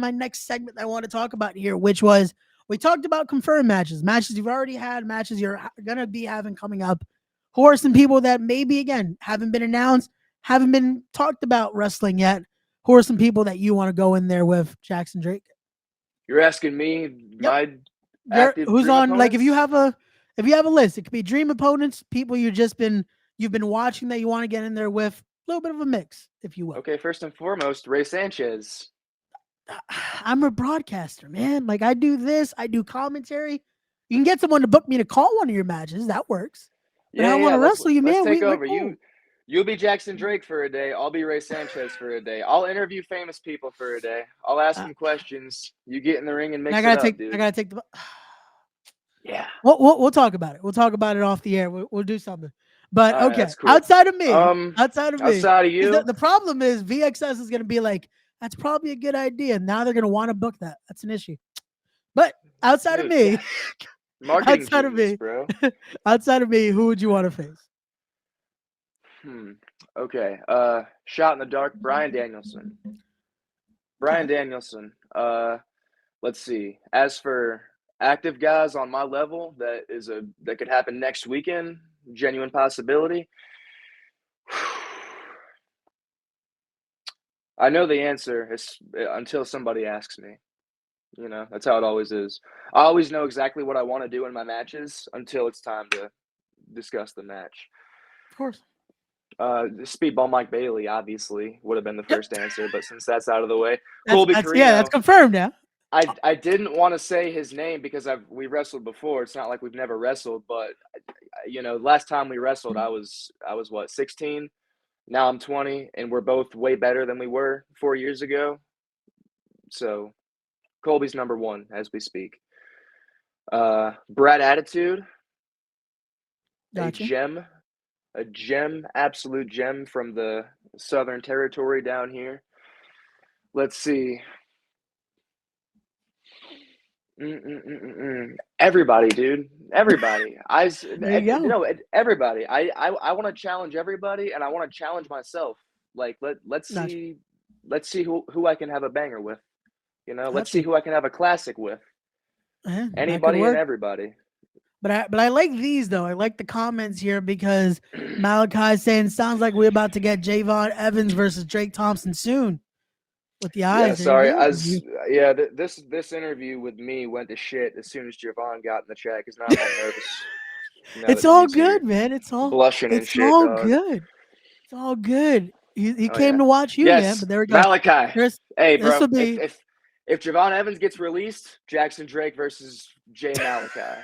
my next segment I want to talk about here, which was we talked about confirmed matches you've already had, matches you're going to be having coming up. Who are some people that maybe, again, haven't been announced, haven't been talked about wrestling yet? Who are some people that you want to go in there with, Jackson Drake? You're asking me my active who's dream on opponents? like if you have a list, it could be dream opponents, people you've been watching that you want to get in there with, a little bit of a mix, if you will. Okay, first and foremost, Ray Sanchez. I'm a broadcaster, man. Like I do this, I do commentary. You can get someone to book me to call one of your matches. That works. But I want to wrestle you, let's man. take We're over. cool. You'll be Jackson Drake for a day. I'll be Ray Sanchez for a day. I'll interview famous people for a day. I'll ask them questions. You get in the ring and mix it up, dude. I gotta take the. Yeah. We'll talk about it. We'll talk about it off the air. We'll do something. But All right, okay, that's cool. outside of me, outside of you, the problem is VXS is gonna be like, that's probably a good idea. Now they're gonna want to book that. That's an issue. But outside of me, marketing outside genius, of me, bro. outside of me, who would you want to face? Okay. Shot in the dark, Bryan Danielson. Bryan Danielson. Let's see. As for active guys on my level, that could happen next weekend. Genuine possibility. I know the answer until somebody asks me. You know, that's how it always is. I always know exactly what I want to do in my matches until it's time to discuss the match. Of course. Speedball Mike Bailey, obviously, would have been the first answer, but since that's out of the way, Colby Corino. Yeah, that's confirmed now. I didn't want to say his name because we wrestled before. It's not like we've never wrestled, but you know, last time we wrestled, I was what, 16? Now I'm 20, and we're both way better than we were 4 years ago. So Colby's number one as we speak. Brad Attitude, gotcha. a gem, absolute gem from the Southern Territory down here. Let's see. Everybody, dude. Everybody. Everybody. I want to challenge everybody, and I want to challenge myself. Like let's see who I can have a banger with. You know, let's see who I can have a classic with. Anybody and everybody. But I like these though. I like the comments here because Malachi's saying sounds like we're about to get Javon Evans versus Drake Thompson soon. With the eyes. Yeah, sorry. This interview with me went to shit as soon as Javon got in the chat because now I'm all nervous. It's all good, man. It's all blushing and shit. All good. It's all good. He came to watch you, man. But there we go. Malachi. Hey, bro. If Javon Evans gets released, Jackson Drake versus Jay Malachi.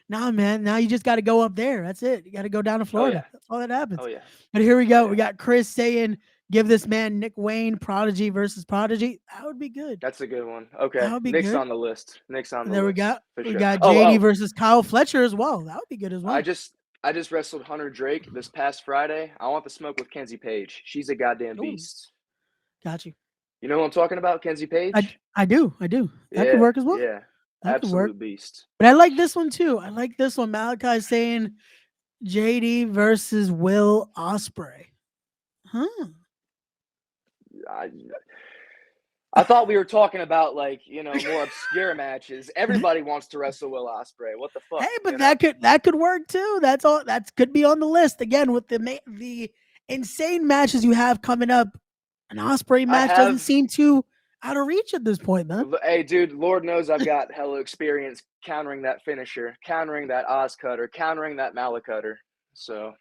Nah, man. Now you just got to go up there. That's it. You got to go down to Florida. That's all that happens. Oh, yeah. But here we go. We got Chris saying, give this man Nick Wayne, Prodigy versus Prodigy. That would be good. That's a good one. Okay. Nick's on the list. There we got JD versus Kyle Fletcher as well. That would be good as well. I just wrestled Hunter Drake this past Friday. I want the smoke with Kenzie Paige. She's a goddamn beast. Got you. You know who I'm talking about? Kenzie Paige? I do. That could work as well. Yeah. Absolute beast. But I like this one too. I like this one. Malachi saying JD versus Will Ospreay. Huh. I thought we were talking about more obscure matches. Everybody wants to wrestle Will Ospreay. What the fuck? Hey, but that could work too. That's all. That could be on the list again with the insane matches you have coming up. An Ospreay match doesn't seem too out of reach at this point, man. Hey, dude, Lord knows I've got hella experience countering that finisher, countering that Oz cutter, countering that Malacutter. So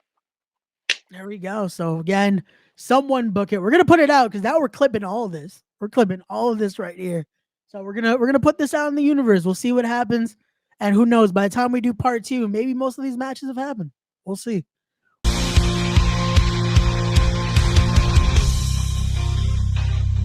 there we go. So again, someone book it. We're gonna put it out because now we're clipping all of this. We're clipping all of this right here. So we're gonna put this out in the universe. We'll see what happens, and who knows? By the time we do part 2, maybe most of these matches have happened. We'll see.